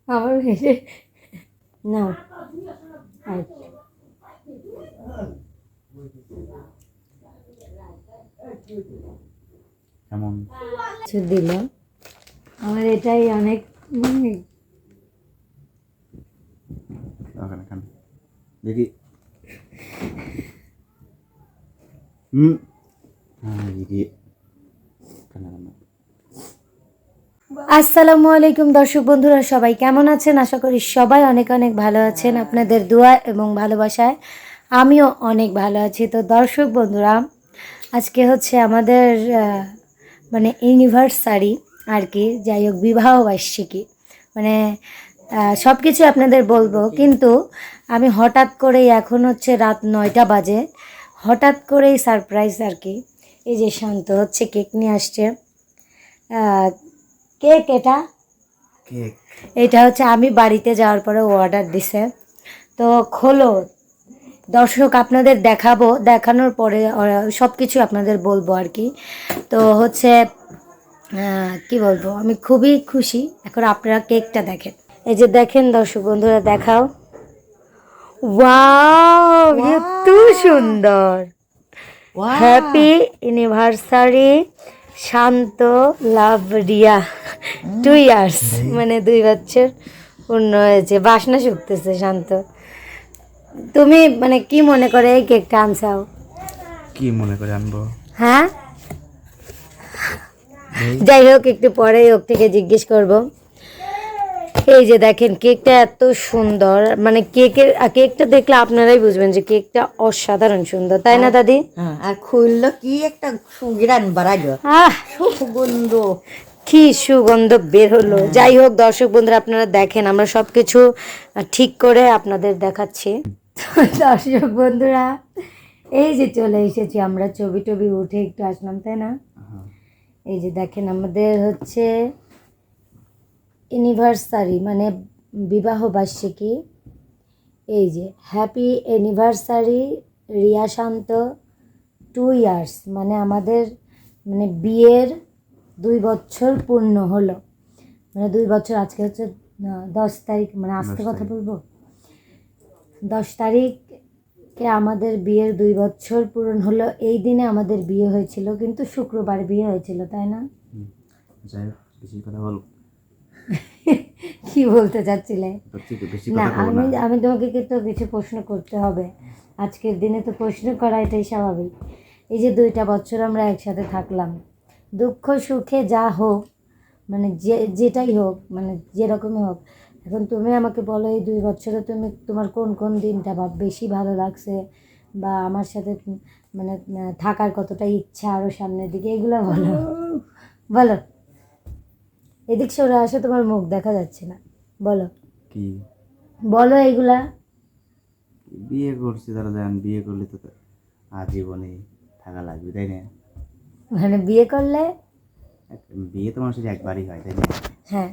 আমার হেসে না কেমন কিছু দিল আমার এটাই অনেক মানে দেখি আসসালামু আলাইকুম দর্শক বন্ধুরা, সবাই কেমন আছেন? আশা করি সবাই অনেক অনেক ভালো আছেন। আপনাদের দোয়া এবং ভালোবাসায় আমিও অনেক ভালো আছি। তো দর্শক বন্ধুরা, আজকে হচ্ছে আমাদের মানে ইউনিভার্সারি আর কি, যাই হোক বিবাহ বার্ষিকী, মানে সব কিছু আপনাদের বলবো, কিন্তু আমি হঠাৎ করেই, এখন হচ্ছে রাত 9টা বাজে, হঠাৎ করেই সারপ্রাইজ আর কি। এই যে শান্ত হচ্ছে কেক নিয়ে আসছে। কেক কেক এটা হচ্ছে আমি বাড়িতে যাওয়ার পরে অর্ডার দিছে। তো খোলো দর্শক, আপনাদের দেখাবো, দেখানোর পরে সব কিছু আপনাদের বলবো আর কি। তো হচ্ছে কি বলবো, আমি খুবই খুশি। এখন আপনারা কেকটা দেখেন, এই যে দেখেন দর্শক বন্ধুরা, দেখাও। ওয়াও, এত সুন্দর! হ্যাপি অ্যানিভার্সারি শান্ত, লাভ রিয়া, 2 ইয়ার্স, মানে 2 বছর পূর্ণ হয়েছে। বাসনা শুকতেছে শান্ত। তুমি মানে কি মনে করে এই কেকটা আনছাও? কি মনে করে আনবো? হ্যাঁ, যাই হোক, একটু পরেই ওর থেকে জিজ্ঞেস করব। এই যে দেখেন কেকটা এত সুন্দর, মানে কেকটা দেখলে আপনারাই বুঝবেন যে কেকটা অসাধারণ সুন্দর, তাই না দাদি? হ্যাঁ, আর খুললো কি একটা সুগ্রান বাড়াইলো, আহ, সুগন্ধ। কি সুগন্ধ বের হলো। যাই হোক দর্শক বন্ধুরা, আপনারা দেখেন, আমরা সব কিছু ঠিক করে আপনাদের দেখাচ্ছি। দর্শক বন্ধুরা, এই যে চলে এসেছি আমরা, ছবি টবি উঠে একটু আসলাম, তাই না? এই যে দেখেন আমাদের হচ্ছে অ্যানিভার্সারি, মানে বিবাহ বার্ষিকী। এই যে হ্যাপি অ্যানিভার্সারি রিয়া শান্ত, 2 ইয়ার্স, মানে আমাদের মানে বিয়ের 2 বছর পূর্ণ হলো। মানে 2 বছর, আজকে হচ্ছে 10 তারিখ, মানে আজকে কথা বলবো, 10 তারিখে আমাদের বিয়ের 2 বছর পূরণ হলো। এই দিনে আমাদের বিয়ে হয়েছিল, কিন্তু শুক্রবার বিয়ে হয়েছিল, তাই না? যাই হোক, বেশি কথা বল। কি বলতে চাচ্ছিলে? বেশি না, কথা বল না। আমি তোমাকে কিন্তু কিছু প্রশ্ন করতে হবে। আজকের দিনে তো প্রশ্ন করা এটাই স্বাভাবিক। এই যে 2টা বছর আমরা একসাথে থাকলাম, দুঃখ সুখে যা হোক, মানে যেটাই হোক, মানে যেরকমই হোক, এখন তুমি আমাকে বলো, এই 2 বছরে তুমি তোমার কোন কোন দিনটা বেশি ভালো লাগছে, বা আমার সাথে মানে থাকার কতটা ইচ্ছা আরও সামনের দিকে, এগুলো বলো। বলো, এদিক সরে আসো, তোমার মুখ দেখা যাচ্ছে না, বলো কি বলো এগুলা। বিয়ে করছি, তারা দেন বিয়ে করলে তো আজীবনে থাকা লাগবে, তাই না? মানে বিয়ে করলে? বিয়ে তো মানুষের একবারই হয়, তাই না? হ্যাঁ,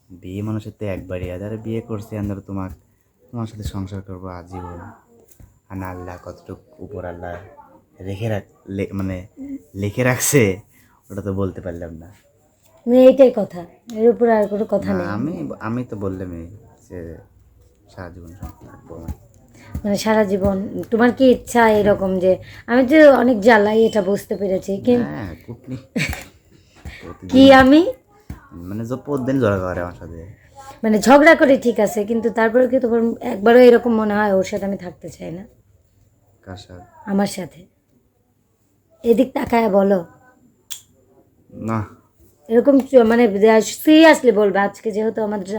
বিয়ে মানুষের তো একবারই হয়। যারা বিয়ে করছে আমরা তোমার সাথে সংসার করবো আজীবন। আর না, আল্লাহ কতটুকু উপর আল্লাহ মানে লিখে রাখছে, ওটা তো বলতে পারলাম না। মানে এইটাই কথা, এর উপর আর কোনো কথা না, নেই। আমি তো বললামই যে সারা জীবন সংসার থাকবো আমি। মানে সারা জীবন তোমার কি ইচ্ছা এরকম? যে আমি তো অনেক জ্বালাই, এটা বুঝতে পেরেছি, কিন্তু হ্যাঁ, কুটনি কি প্রতিদিন আমি মানে প্রতিদিন ঝগড়া করে আমার সাথে। মানে ঝগড়া করি, ঠিক আছে, কিন্তু তারপরে কি তোমার একবারও এরকম মনে হয় ওর সাথে আমি থাকতে চাই না? কার সাথে? আমার সাথে। এদিক তাকায় বলো। না, এরকম মানে সিরিয়াসলি বলবে, আজকে যেহেতু আমাদের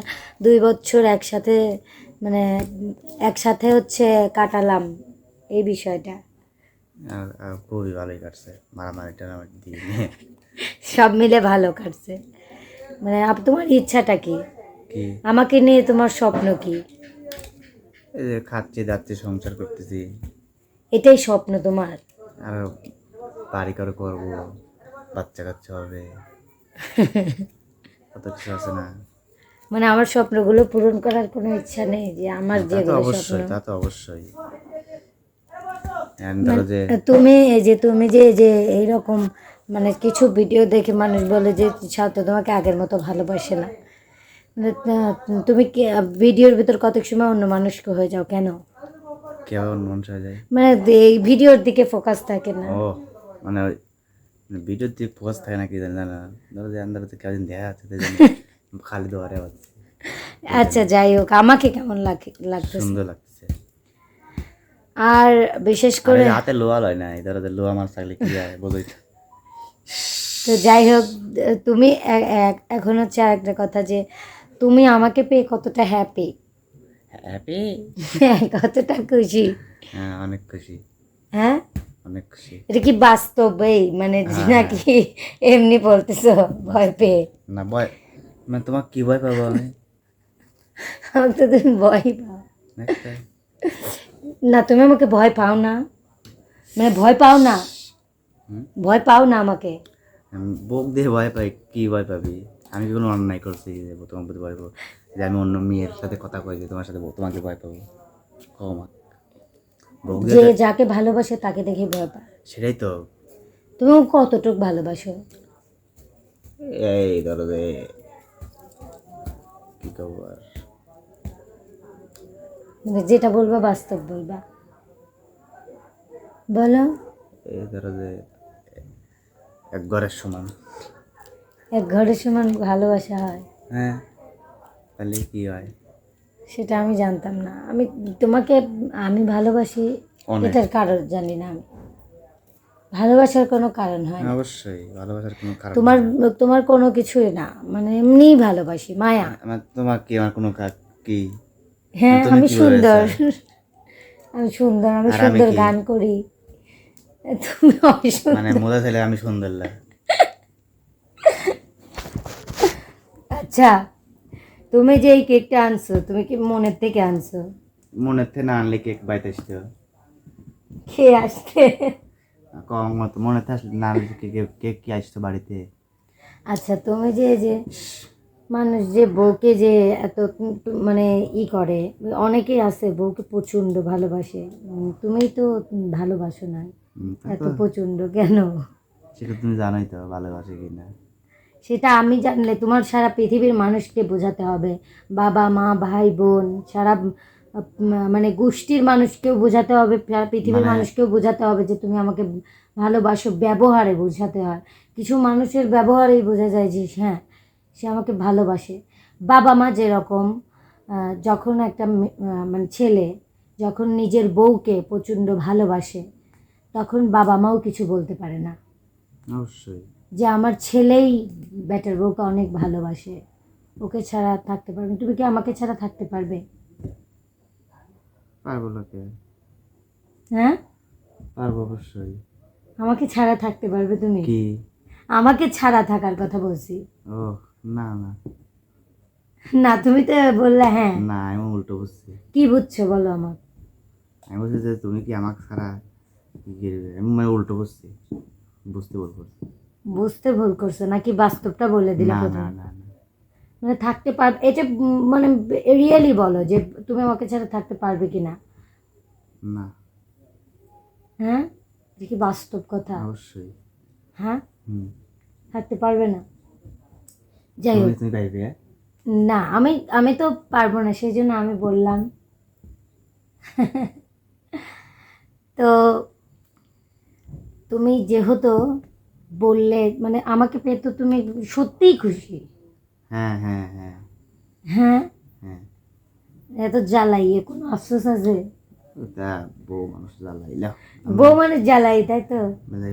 2 বছর একসাথে, মানে একসাথে হচ্ছে কাটালাম, এই বিষয়টা আর খুবই ভালোই কাটছে, মারামারি টারামারি দিয়ে নিয়ে। সব মিলে ভালো কাটছে। মানে তোমার ইচ্ছাটা কি? কি? আমাকে নিয়ে তোমার স্বপ্ন কি? এই যে খাচ্ছি যাচ্ছি, সংসার করতেছি, এটাই স্বপ্ন তোমার? আর বাড়ি করে করবো, বাচ্চা কাচ্চা হবে, কত কিছু আছে না? মানে আমার স্বপ্নগুলো পূরণ করার কোনো ইচ্ছা নেই? যে আমার তা তো যেগুলো স্বপ্ন, অবশ্যই, তা তো অবশ্যই। ধরো যে তুমি এই যে এইরকম, মানে কিছু ভিডিও দেখে মানুষ বলে যে ছাত্র তোমাকে আগের মতো ভালোবাসে না, মানে, তুমি কি ভিডিওর ভিতর কতক সময় অন্য মানুষকে হয়ে যাও কেন? কেমন মন হয়ে যায়? মানে এই ভিডিওর দিকে ফোকাস থাকে না? ও মানে ভিডিওর দিকে ফোকাস থাকে না কি জানি না, ধরো যে আন্দার কেমন দেখা যাচ্ছে তাই জন্য খালি দোয়ারে পাচ্ছে। আচ্ছা যাই হোক, আমাকে কেমন লাগতেছে? সুন্দর লাগছে। আর বিশেষ করে আরে হাতে লোহা লয় না, ধরো যে লোহা মাছ থাকলে কি হয় বোঝই তো। তো যাই হোক, তুমি এখন হচ্ছে আর একটা কথা যে তুমি আমাকে পেয়ে কতটা হ্যাপি, হ্যাপি? কতটা খুশি? হ্যাঁ অনেক খুশি, হ্যাঁ, অনেক খুশি। এটা কি বাস্তবেই মানে নাকি এমনি বলতেছো ভয় পেয়ে? না ভয় মানে তোমার কি ভয় পাবো আমি? আমাকে তো তুমি ভয় পাও একটা না, তুমি আমাকে ভয় পাও না, মানে ভয় পাও না, হুম? ভয় পাও না আমাকে? আমি বুক দিয়ে ভয় পাই, কি ভয় পাবি? আমি কি কোনো অন্যায় করছি যে তোমার প্রতি ভয় পাবো? যে আমি অন্য মেয়ের সাথে কথা কই যে তোমার সাথে তোমাকে ভয় পাবো? কমা বুক যে দিয়ে যাকে ভালোবাসে তাকে দেখে ভয় পায়। সেটাই তো। তুমি আমাকে কতটুক ভালোবাসো? এই ধরো যে কি করবো আর, মানে যেটা বলবা বাস্তব বলবা, বলো। এই ধরো যে এক ঘরের সমান। এক ঘরের সমান ভালোবাসা হয়? হ্যাঁ তাহলে কি হয়? সেটা আমি জানতাম না। আমি তোমাকে আমি ভালোবাসি অনেক। এটার কারণ জানি না আমি। ভালোবাসার কোনো কারণ হয় না। অবশ্যই ভালোবাসার কোনো কারণ তোমার নেই। তোমার কোনো কিছুই না, মানে এমনিই ভালোবাসি, মায়া। তোমার কি আমার কোনো কি? হ্যাঁ, তুমি আমি কি সুন্দর, বলেছো? আমি সুন্দর, আমি আর আমি সুন্দর কি? গান করি, তুমি মানে অসুন্দর। মোদা ছেলে আমি সুন্দর লাগে। আচ্ছা, তুমি যে এই কেকটা আনছো, তুমি কি মনের থেকে আনছো? মনের থেকে না আনলে কেক বাইতে আসতো। খেয়ে আসতে? কম মতো মনে থেকে আসলে না আনলে কেক কেক কি আসতো বাড়িতে? আচ্ছা, তুমি যে যে মানুষ যে বউকে যে এত মানে করে, অনেকেই আছে বউকে প্রচণ্ড ভালোবাসে, তুমি তো ভালোবাসো না, তা এত তো প্রচণ্ড কেন? সেটা তুমি জানোই তো ভালোবাসে কিনা। সেটা আমি জানলে তোমার সারা পৃথিবীর মানুষকে বোঝাতে হবে, বাবা মা ভাই বোন সারা মানে গোষ্ঠীর মানুষকেও বোঝাতে হবে, সারা পৃথিবীর মানে মানুষকেও বোঝাতে হবে যে তুমি আমাকে ভালোবাসো। ব্যবহারে বোঝাতে হয়, কিছু মানুষের ব্যবহারেই বোঝা যায় যে হ্যাঁ সে আমাকে ভালোবাসে। বাবা মা যেরকম যখন একটা মানে ছেলে যখন নিজের বউকে প্রচণ্ড ভালোবাসে, তখন বাবা মাও কিছু বলতে পারে না, অবশ্যই যে আমার ছেলেই ব্যাটার বউকে অনেক ভালোবাসে, ওকে ছাড়া থাকতে পারবে না। তুমি কি আমাকে ছাড়া থাকতে পারবে? পারবো লোকে, হ্যাঁ, পারবো অবশ্যই। আমাকে ছাড়া থাকতে পারবে তুমি? কি? আমাকে ছাড়া থাকার কথা বলছি। ও না না না, তুমি তো বললে হ্যাঁ। না, আমি উল্টো বুঝছি। কি বুঝছো বলো আমার? আমি বলছি যে তুমি কি আমাকে ছাড়া কি করবে, আমি মানে উল্টো বুঝছি, বুঝতে ভুল করছি। বুঝতে ভুল করছো নাকি বাস্তবটা বলে দিলে না না প্রথমে? না না মানে থাকতে পারবে এটা মানে রিয়েলি বলো যে তুমি আমাকে ছাড়া থাকতে পারবে কি না? না হ্যাঁ, এটা কি বাস্তব কথা? অবশ্যই। হ্যাঁ, হুম থাকতে পারবে না। যাই তুমি হোক, তুমি পাইবে? না আমি আমি তো পারবো না, সেই জন্য আমি বললাম। তো তুমি যেহেতু বললে মানে আমাকে পেয়ে তো তুমি সত্যিই খুশি? হ্যাঁ হ্যাঁ হ্যাঁ হ্যাঁ, হ্যাঁ। এত জ্বালাইয়ে কোনো আফসোস আছে? তা বউ মানুষ জ্বালাইল বউ মানে জ্বালাই, তাই তো? মানে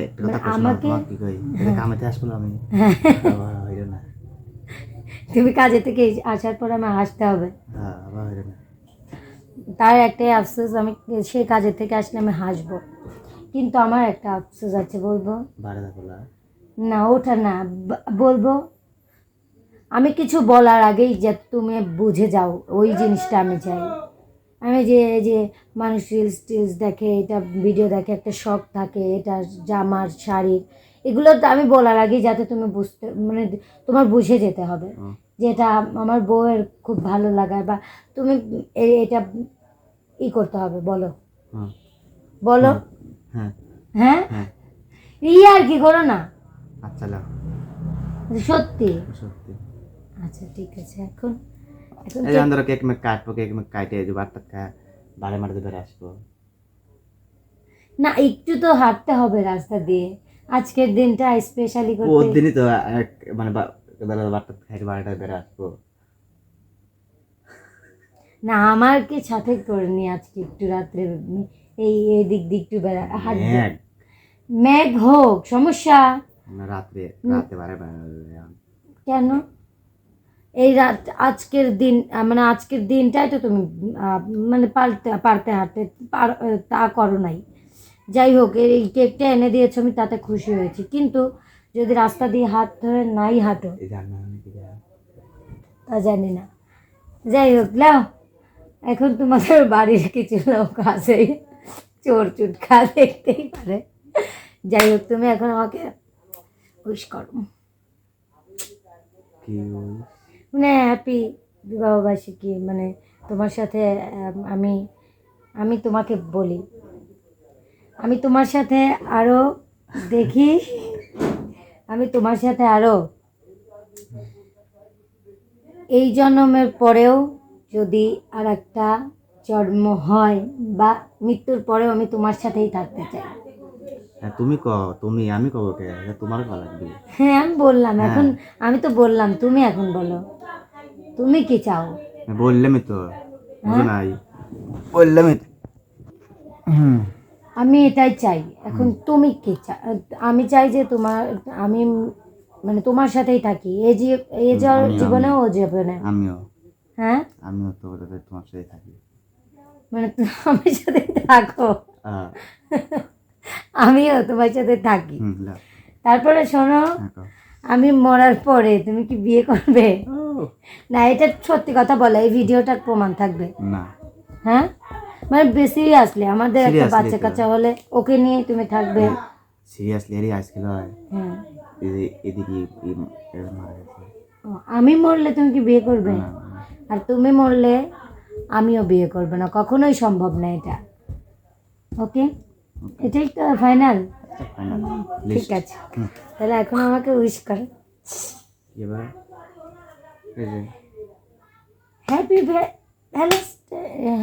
একটা কথা মানে কইছো না, আমাকে তোমাকে কি কই এটা কামাতে আসবো আমি বাবা হইলো না। তুমি কাজে থেকে আসার পর আমার হাসতে হবে, হ্যাঁ বাবা হইলো না। তার একটাই আফসোস, আমি সেই কাজের থেকে আসলে আমি হাসবো, কিন্তু আমার একটা আফসোস আছে, বলবো? বাড়ে থাকো না। না ওটা না, বলবো? আমি কিছু বলার আগেই যে তুমি বুঝে যাও, ওই জিনিসটা আমি চাই। আমি যে এই যে মানুষ রিলস টিলস দেখে, এটা ভিডিও দেখে, একটা শখ থাকে এটা জামার শাড়ির, এগুলো তো আমি বলার আগেই যাতে তুমি বুঝতে মানে তোমার বুঝে যেতে হবে হুম, যে এটা আমার বউয়ের খুব ভালো লাগার, বা তুমি এটা করতে হবে, বলো হুম, বলো। হ্যাঁ হ্যাঁ, হ্যাঁ। আর কি করো না, আচ্ছা লাও সত্যি। সত্যি। আচ্ছা ঠিক আছে, এখন এখন এই যে ধরো কেক মেক কাটবো, কেক মেক কাটে এই যে বারটা বাড়ি মারতে বেড়ে আসবো। না, একটু তো হাঁটতে হবে রাস্তা দিয়ে, আজকের দিনটা স্পেশালি ওর করতে। দিনই তো মানে বারটা খাইতে বারোটা বেড়ে আসবো। না, আমার কি সাথে করে নি আজকে একটু রাত্রে এই এদিক দিক একটু বেড়া হাঁটবো। ম্যাগ মেঘ হোক, সমস্যা না, রাতে রাতে বারে কেন? এই রাত আজকের দিন মানে আজকের দিনটাই তো তুমি মানে পারতে হাঁটতে তা করো নাই। যাই হোক, এই কেকটা এনে দিয়েছো, আমি তাতে খুশি হয়েছি, কিন্তু যদি রাস্তা দিয়ে হাত ধরে নাই হাঁটো এই জানা নাকি তা জানি না। যাই হোক, নাও, এখন তোমাদের বাড়ির কিছু লোক আছে, চোর চুটকা দেখতেই পারে। যাই হোক, তুমি এখন আমাকে উইশ করো, কি মানে হ্যাপি বিবাহবার্ষিকী, মানে তোমার সাথে আমি আমি তোমাকে বলি, আমি তোমার সাথে আরো দেখি, আমি তোমার সাথে আরো এই জন্মের পরেও যদি আর একটা জন্ম হয় বা মৃত্যুর পরেও আমি তোমার সাথেই থাকতে চাই। হ্যাঁ, তুমি তুমি আমি কব কে তোমার কল লাগবে। হ্যাঁ, আমি বললাম হ্যাঁ। এখন, আমি তো বললাম, তুমি এখন বলো তুমি কি চাও। বললামই তো, বুঝো নাই, বললামই তো। আমি এটাই চাই, এখন তুমি কি চাও? আমি চাই যে তোমার, আমি মানে তোমার সাথেই থাকি, এই যে জীবনে ও জীবনে। আমিও হ্যাঁ, আমিও তো তোমার সাথে থাকি। মানে তুমি আমার সাথে থাকো, আহ, আমিও তোমার সাথে থাকি। লাও, তারপরে শোনো, হ্যাঁ, কও। আমি মরার পরে তুমি কি বিয়ে করবে? ও, না, এটা সত্যি কথা বলে, এই ভিডিওটার প্রমাণ থাকবে। না হ্যাঁ, মানে বেশি আসলে আমাদের একটা Seriously বাচ্চা তো। কাচ্চা হলে ওকে নিয়ে তুমি থাকবে। সিরিয়াসলি এরই আজকে হয় হ্যাঁ। এদিকে মারা গেছে। ও, আমি মরলে তুমি কি বিয়ে করবে? না, আর তুমি মরলে আমিও বিয়ে করবো না, কখনোই সম্ভব না এটা। ওকে, এটাই তো ফাইনাল। ফাইনাল ঠিক আছে, তাহলে এখন আমাকে উইশ করো। এবার এই যে হ্যাপি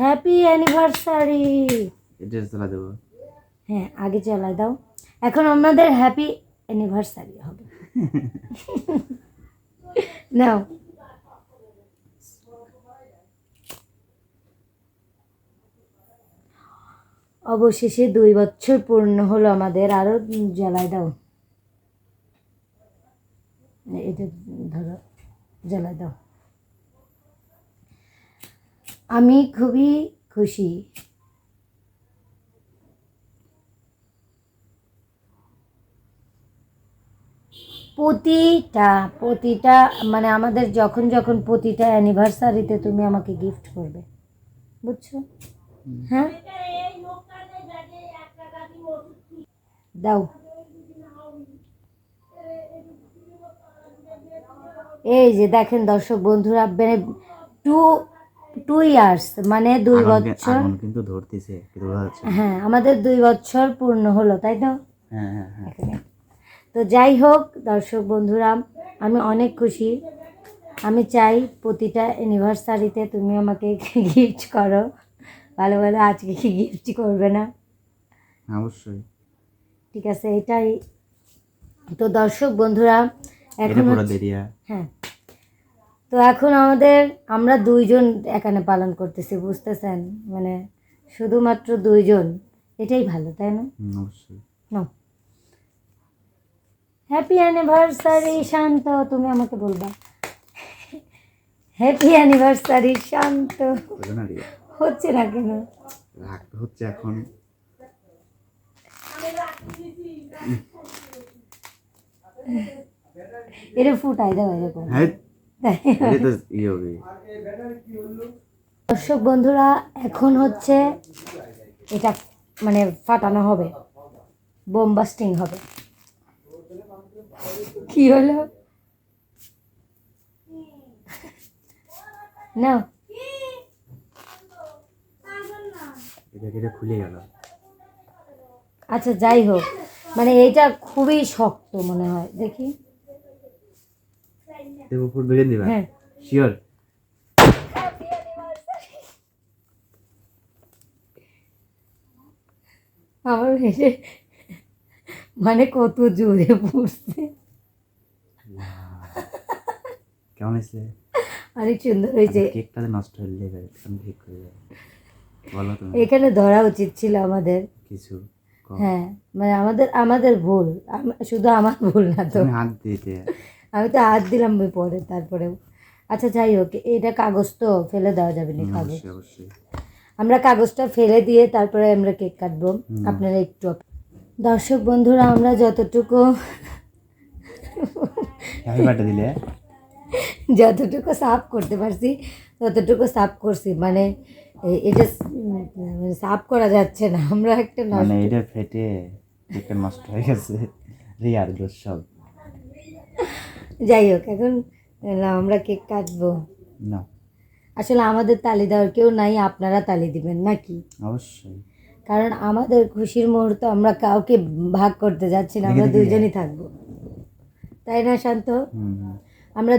হ্যাপি অ্যানিভার্সারি। ড্রেস তোলা দেবো। হ্যাঁ, আগে চালাই দাও, এখন আমাদের হ্যাপি অ্যানিভার্সারি হবে। নাও, অবশেষে 2 বছর পূর্ণ হলো আমাদের, আরো জ্বালাই দাও, এটা ধরো, জ্বালাই দাও। আমি খুবই খুশি, প্রতিটা মানে আমাদের যখন যখন প্রতিটা অ্যানিভার্সারিতে তুমি আমাকে গিফট করবে, বুঝছো? হ্যাঁ, দাও। এই যে দেখেন দর্শক বন্ধুরা, মানে 2 ইয়ার্স মানে 2 বছর, আগুন কিন্তু ধরতেছে, কিন্তু বোঝা যাচ্ছে না। হ্যাঁ আমাদের 2 বছর পূর্ণ হলো, তাই তো? হ্যাঁ, হ্যাঁ, হ্যাঁ। এখানে। তো যাই হোক দর্শক বন্ধুরা, আমি অনেক খুশি, আমি চাই প্রতিটা অ্যানিভার্সারিতে তুমি আমাকে গিফট করো, ভালো ভালো, আজকে কি গিফট করবে না? অবশ্যই ঠিক আছে, এটাই তো দর্শক বন্ধুরা, এটা এখন পুরো দেরিয়া। হ্যাঁ, তো এখন আমরা 2 জন এখানে পালন করতেছি, বুঝতেছেন? মানে শুধুমাত্র 2 জন, এটাই ভালো, তাই না? অবশ্যই। হ্যাপি অ্যানিভার্সারি শান্ত, তুমি আমাকে বলবা হ্যাপি অ্যানিভার্সারি শান্ত। বুঝো না রিয়া, হচ্ছে না কেন? রাগ হচ্ছে এখন। এটা ফুটাই দাও এরকম। হ্যাঁ, এটা তো ইয়ে হবে। দর্শক বন্ধুরা, এখন হচ্ছে এটা মানে ফাটানো হবে, বোম বাস্টিং হবে। কি হলো? না, এটা খুলে গেল। আচ্ছা যাই হোক, মানে এইটা খুবই শক্ত মনে হয়, দেখি। দেবো ফুট বেগে দিবা হ্যাঁ। শিওর আমার হেসে মানে কত জোরে পড়ছে, কেমন হয়েছে অনেক সুন্দর হয়েছে। কেকটা নষ্ট হয়ে যাবে আমি ঠিক করে যাবে বলো তুমি এখানে ধরা উচিত ছিল আমাদের। কিছু কম। হ্যাঁ মানে আমাদের আমাদের ভুল, শুধু আমার ভুল না তো, তুমি হাত দিতে আমি তো হাত দিলাম পরে তারপরেও। আচ্ছা যাই হোক, এটা কাগজ তো ফেলে দেওয়া যাবে না, কাগজ অবশ্যই অবশ্যই আমরা কাগজটা ফেলে দিয়ে তারপরে আমরা কেক কাটবো। আপনারা একটু দর্শক বন্ধুরা, আমরা যতটুকু হ্যাপি বার্থডে দিলে যতটুকু সাফ করতে পারছি ততটুকু সাফ করছি, মানে এটা সাফ করা যাচ্ছে না, আমরা একটা মানে এটা ফেটে কেকটা নষ্ট হয়ে গেছে রিয়ার দোষ সব। যাই হোক, এখন আমরা কেক কাটবো। না আসলে আমাদের তালি দেওয়ার কেউ নাই, আপনারা তালি দিবেন নাকি? অবশ্যই কারণ আমাদের খুশির মুহূর্ত আমরা কাউকে ভাগ করতে যাচ্ছি না, আমরা দুইজনই থাকবো, তাই না শান্ত? আমরা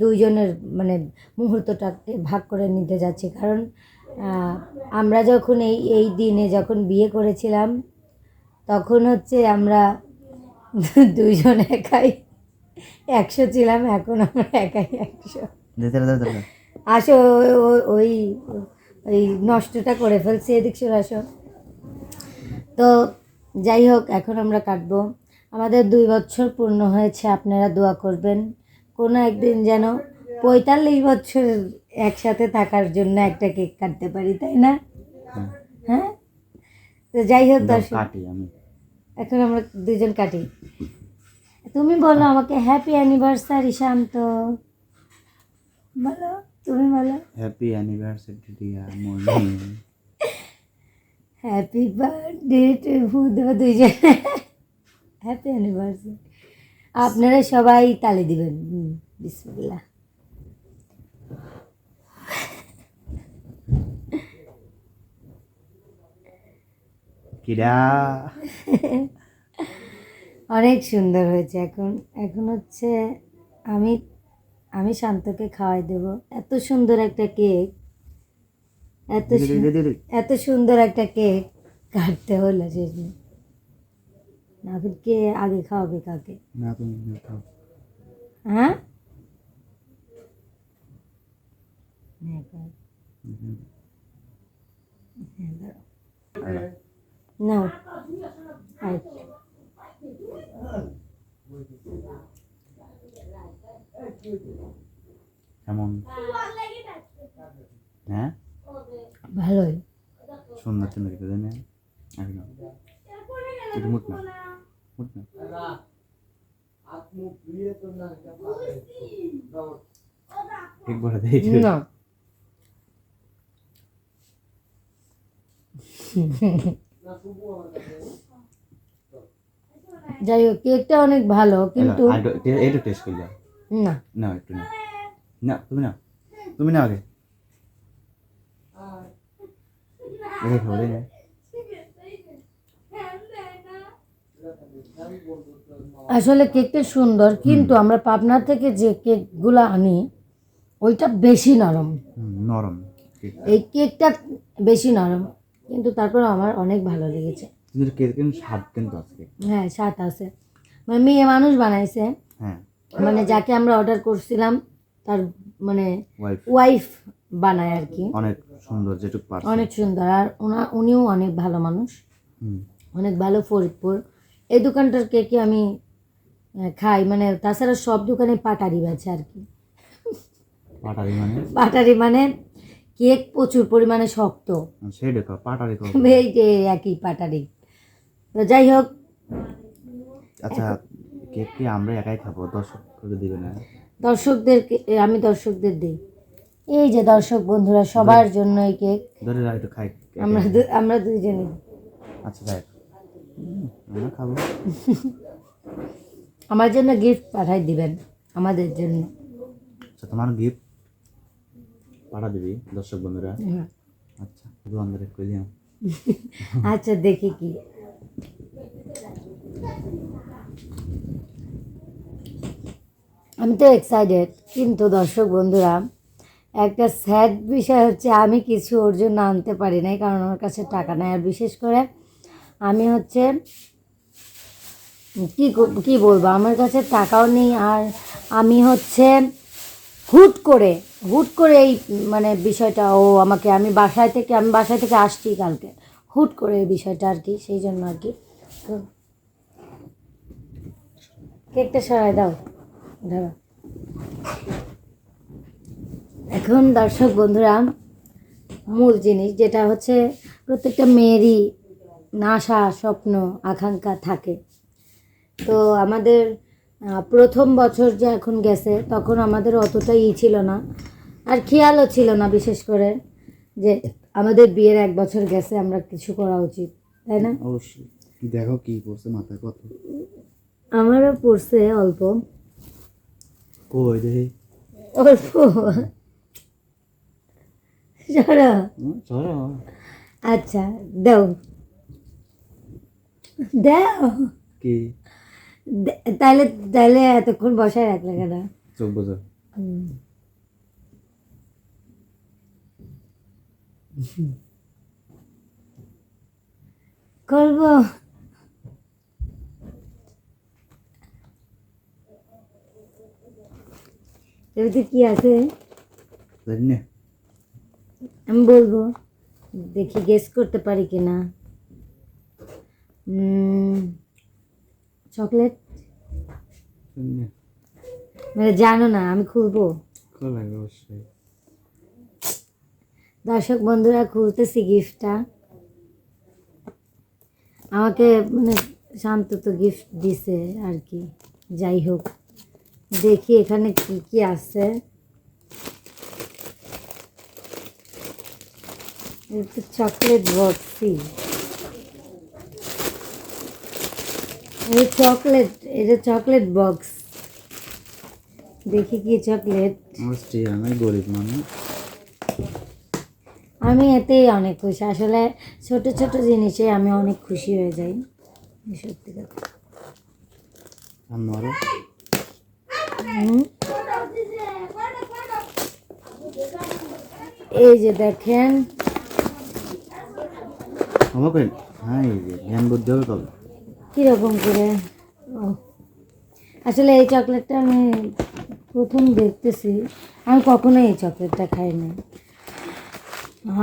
দুইজনের মানে মুহূর্তটাকে ভাগ করে নিতে যাচ্ছি। কারণ আমরা যখন এই দিনে যখন বিয়ে করেছিলাম তখন হচ্ছে আমরা দুইজন একাই 100 ছিলাম, এখন আমরা একাই 100। আসো ওই ওই নষ্টটা করে ফেলছি, এদিক সরে আসো। তো যাই হোক, এখন আমরা কাটবো। আমাদের 2 বছর পূর্ণ হয়েছে, আপনারা দোয়া করবেন কোনো একদিন যেন 45 বছর একসাথে থাকার জন্য একটা কেক কাটতে পারি, তাই না? হ্যাঁ, তো যাই হোক দর্শক, কাটি আমি এখন আমরা দুজন কাটি। তুমি বলো আমাকে হ্যাপি অ্যানিভার্সারি শান্ত, বলো তুমি বলো। হ্যাপি অ্যানিভার্সারি ডিয়া মর্নিং হ্যাপি বার্থডে টু দেবো দুইজন, হ্যাপি অ্যানিভার্সারি। আপনারা সবাই তালি দিবেন। বিসমিল্লাহ। কিরা অনেক সুন্দর হয়েছে। এখন এখন হচ্ছে আমি আমি শান্তকে খাওয়াই দেব। এত সুন্দর একটা কেক, এত সুন্দর একটা কেক কাটতে হলো শেষ না। এখন কে আগে খাওয়াবে কাকে? না তুমি খাও হ্যাঁ, নাও কেমন হ্যাঁ ভালোই। সুন্দর সুন্দর করে না আর না একটু মুট না ঠিক বলে দেই না যাই হোক, কেকটা অনেক ভালো, কিন্তু এইটা টেস্ট করলে না না একটু না না তুমি না আগে দেখে খাবো দেখে আসলে কেকটা সুন্দর, কিন্তু আমরা পাবনা থেকে যে কেকগুলো আনি ওইটা বেশি নরম, নরম এই কেকটা বেশি নরম, কিন্তু তারপর আমার অনেক ভালো লেগেছে। কিন্তু কেক কিন্তু স্বাদ কিন্তু আছে হ্যাঁ, স্বাদ আছে, মানে মেয়ে মানুষ বানাইছে, হ্যাঁ মানে যাকে আমরা অর্ডার করছিলাম তার মানে ওয়াইফ ওয়াইফ বানায় আর কি, অনেক সুন্দর যেটুক পারছে অনেক সুন্দর। আর উনিও অনেক ভালো মানুষ, হুম অনেক ভালো। ফরিদপুর এই দোকানটার কেকে আমি খাই, মানে তাছাড়া সব দোকানে পাটারি বেচে আর কি। পাটারি মানে কেক প্রচুর পরিমাণে শক্ত, সেই দেখো পাটারি এই যে একই পাটারি। তো যাই হোক, আচ্ছা কেক কি আমরা একাই খাবো দর্শক করে দিবে না আমি দর্শকদের দিই, এই যে দর্শক বন্ধুরা সবার জন্য এই কেক ধরে রাখ একটু খাই আমরা দুইজনই। আচ্ছা দেখ আমরা খাবো আমার জন্য গিফট পাঠাই দিবেন আমাদের জন্য। আচ্ছা তোমার গিফট পাঠা দিবি দর্শক বন্ধুরা। আচ্ছা আমাদের কই দিও আচ্ছা দেখি কি আমি তো এক্সাইটেড, কিন্তু দর্শক বন্ধুরা একটা স্যাড বিষয় হচ্ছে আমি কিছু ওর জন্য আনতে পারি নাই, কারণ আমার কাছে টাকা নাই। আর বিশেষ করে আমি হচ্ছে কি বলবো, আমার কাছে টাকাও নেই। আর আমি হচ্ছে হুট করে এই মানে বিষয়টা ও আমাকে, আমি বাসায় থেকে আসছি কালকে, হুট করে এই বিষয়টা আর কি, সেই জন্য আর কি। তো কেকটা সরাই দাও, ধরো। এখন দর্শক বন্ধুরা মূল জিনিস যেটা হচ্ছে প্রত্যেকটা মেয়েরই আশা, স্বপ্ন, আকাঙ্ক্ষা থাকে। তো আমাদের প্রথম বছর যে এখন গেছে, তখন আমাদের অতটা ছিল না, আর খেয়ালও ছিল না বিশেষ করে যে আমাদের বিয়ের 1 বছর গেছে, আমরা কিছু করা উচিত, তাই না? অবশ্যই। দেখো কি পড়ছে মাথায় কত। আমারও পড়ছে অল্প কই দেখি। অল্প। সরো। চলো। আচ্ছা, দাও দাও। কি তাহলে তাহলে এতক্ষণ বসায় রাখলে কেন? চোখ বোঝো। হুম। করবো। এতে কি আছে জানি না। আমি বলবো, দেখি গেস করতে পারি কিনা। চকলেট? জানি না। মানে জানো না, আমি খুলবো। ভালো লাগে অবশ্যই। দর্শক বন্ধুরা, খুলতেছি গিফটটা। আমাকে মানে শান্ত তো গিফট দিছে আর কি। যাই হোক, দেখি এখানে কি কি আছে। এটা চকলেট বক্সি, এটা চকলেট বক্স। দেখি কি চকলেট। অবশ্যই আমি গরিব মানুষ। আমি এতেই অনেক খুশি, আসলে ছোট ছোট জিনিসে আমি অনেক খুশি হয়ে যাই, সত্যি কথা। আমারও হুম। এই যে দেখেন, আমাকে হ্যাঁ এই যে জ্ঞান বুদ্ধি হবে কবে। কীরকম করে? ও, আসলে এই চকলেটটা আমি প্রথম দেখতেছি, আমি কখনো এই চকলেটটা খাই না।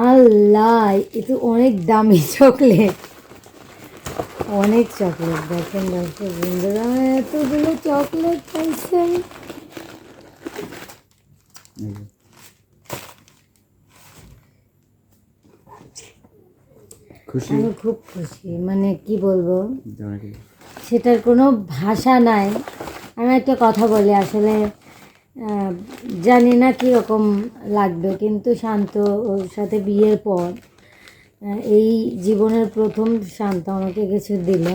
আল্লাহ, এ তো অনেক দামি চকলেট, অনেক চকলেট। দেখেন দর্শক বন্ধুরা, এতগুলো চকলেট পাইছে। এই যে। খুশি আমি খুব খুশি, মানে কি বলবো, দেওয়া কি? সেটার কোনো ভাষা নাই। আমি একটা কথা বলি, আসলে জানি না কীরকম লাগবে, কিন্তু শান্ত ওর সাথে বিয়ের পর এই জীবনের প্রথম শান্ত আমাকে কিছু দিল,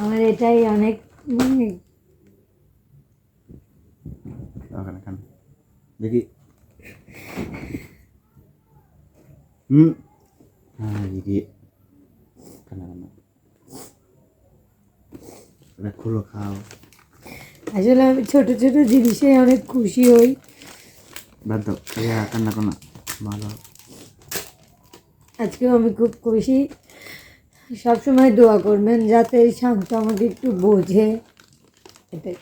আমার এটাই অনেক মানে ওখানে খান দেখি। হুম হ্যাঁ এই যে খানা খানা এটা খুলো খাও। আসলে আমি ছোট ছোট জিনিসে অনেক খুশি হই। বাদ দাও ইয়া কান্না কোনা ভালো। আজকেও আমি খুব খুশি। সবসময় দোয়া করবেন যাতে এই শান্ত আমাকে একটু বোঝে, এটাই।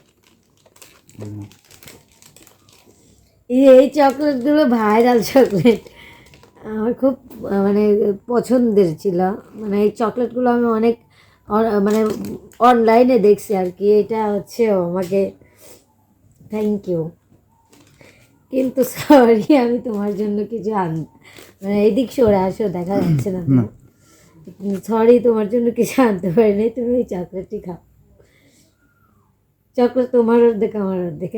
এই চকলেটগুলো ভাইরাল চকলেট, আমার খুব মানে পছন্দের ছিল। মানে এই চকলেটগুলো আমি অনেক মানে অনলাইনে দেখছি আর কি। এটা হচ্ছে ও আমাকে, থ্যাংক ইউ। কিন্তু সরি, আমি তোমার জন্য কিছু মানে এদিক সরে আসো, দেখা যাচ্ছে না। সরি, তোমার জন্য কিছু আনতে পারিনি, তুমি ওই চকলেটই খাও। চকলেট তোমার অর্ধেক, আমার অর্ধেক।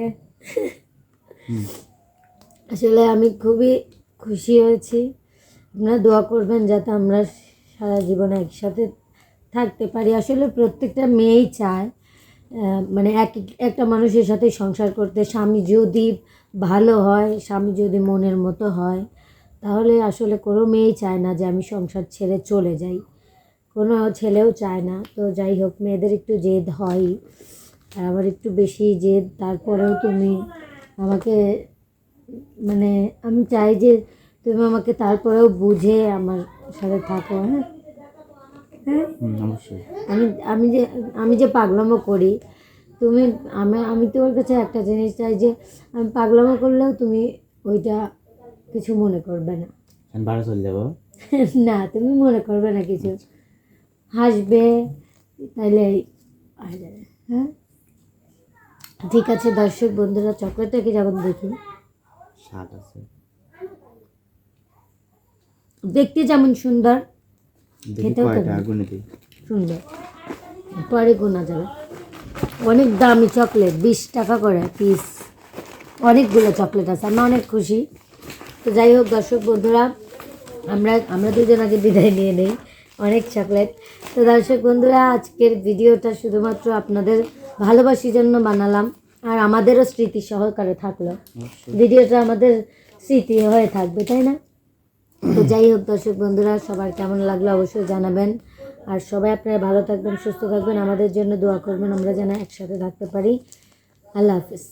আসলে আমি খুবই খুশি হয়েছি। আপনারা দোয়া করবেন যাতে আমরা সারা জীবন একসাথে থাকতে পারি। আসলে প্রত্যেকটা মেয়েই চায় মানে একটা মানুষের সাথে সংসার করতে। স্বামী যদি ভালো হয়, স্বামী যদি মনের মতো হয়, তাহলে আসলে কোনো মেয়েই চায় না যে আমি সংসার ছেড়ে চলে যাই, কোনো ছেলেও চায় না। তো যাই হোক, মেয়েদের একটু জেদ হয়। আর আবার একটু বেশি জেদ, তারপরেও তুমি আমাকে মানে আমি চাই যে তুমি আমাকে তারপরেও বুঝে আমার সাথে থাকো। হ্যাঁ হ্যাঁ, অবশ্যই। আমি আমি যে আমি যে পাগলামো করি, তুমি আমি তোমার কাছে একটা জিনিস চাই যে আমি পাগলামো করলেও তুমি ওইটা কিছু মনে করবে না। আমি বাড়ি চলে যাবো। না, তুমি মনে করবে না কিছু, হাসবে, তাইলে হয়ে যাবে। হ্যাঁ ঠিক আছে দর্শক বন্ধুরা, চকলেটটাকে যখন দেখি স্বাদ আছে, দেখতে যেমন সুন্দর, দেখি খেতেও কয়টা তেমন আগুনে দিই। সুন্দর, পরে গোনা যাবে। অনেক দামি চকলেট, 20 টাকা করে পিস, অনেকগুলো চকলেট আছে, আমি অনেক খুশি। তো যাই হোক দর্শক বন্ধুরা, আমরা দুজন আগে বিদায় নিয়ে নেই, অনেক চকলেট। তো দর্শক বন্ধুরা, আজকের ভিডিওটা শুধুমাত্র আপনাদের ভালোবাসির জন্য বানালাম, আর আমাদেরও স্মৃতি সহকারে থাকলো, ভিডিওটা আমাদের স্মৃতি হয়ে থাকবে, তাই না? তো যাই হোক দর্শক বন্ধুরা, সবার কেমন লাগলো অবশ্যই জানাবেন, আর সবাই আপনারা ভালো থাকবেন, সুস্থ থাকবেন, আমাদের জন্য দোয়া করবেন, আমরা যেন একসাথে থাকতে পারি। আল্লাহ হাফিজ।